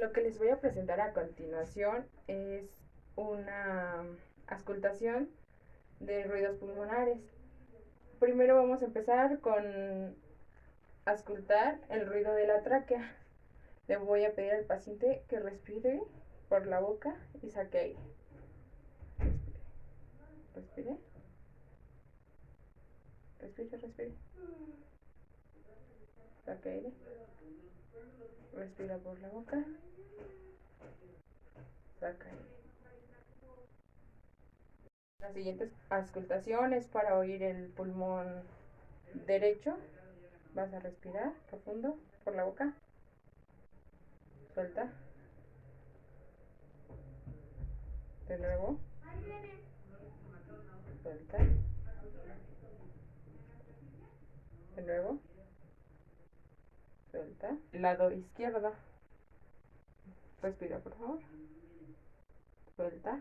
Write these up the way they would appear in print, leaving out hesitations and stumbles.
Lo que les voy a presentar a continuación es una auscultación de ruidos pulmonares. Primero vamos a empezar con auscultar el ruido de la tráquea. Le voy a pedir al paciente que respire por la boca y saque aire. Respire. Respire, respire. Saque aire. Respira por la boca. Saca aire. La siguiente auscultación es para oír el pulmón derecho. Vas a respirar profundo por la boca. Suelta. De nuevo. Suelta. De nuevo. Suelta. Lado izquierdo. Respira por favor. Suelta.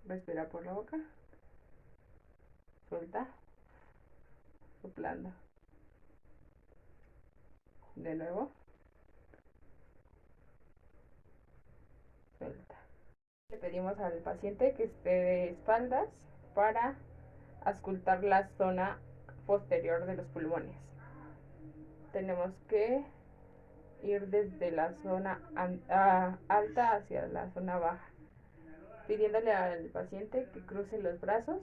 Respira por la boca. Suelta. Soplando. De nuevo. Suelta. Le pedimos al paciente que esté de espaldas para auscultar la zona posterior de los pulmones. Tenemos que ir desde la zona alta hacia la zona baja, pidiéndole al paciente que cruce los brazos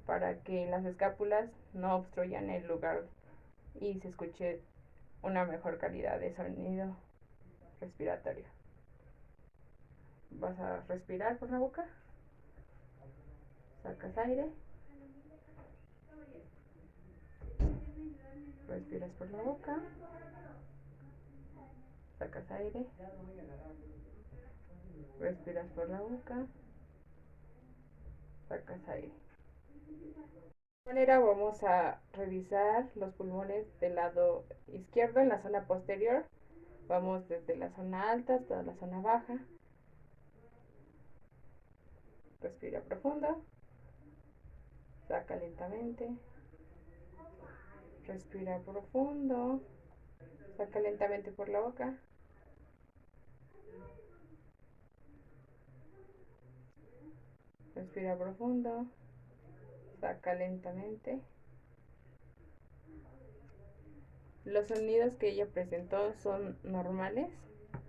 para que las escápulas no obstruyan el lugar y se escuche una mejor calidad de sonido respiratorio. Vas a respirar por la boca, sacas aire, respiras por la boca, sacas aire, respiras por la boca, sacas aire. De esta manera vamos a revisar los pulmones del lado izquierdo en la zona posterior. Vamos desde la zona alta hasta la zona baja. Respira profundo. Saca lentamente. Respira profundo. Saca lentamente por la boca. Respira profundo. Saca lentamente. Los sonidos que ella presentó son normales.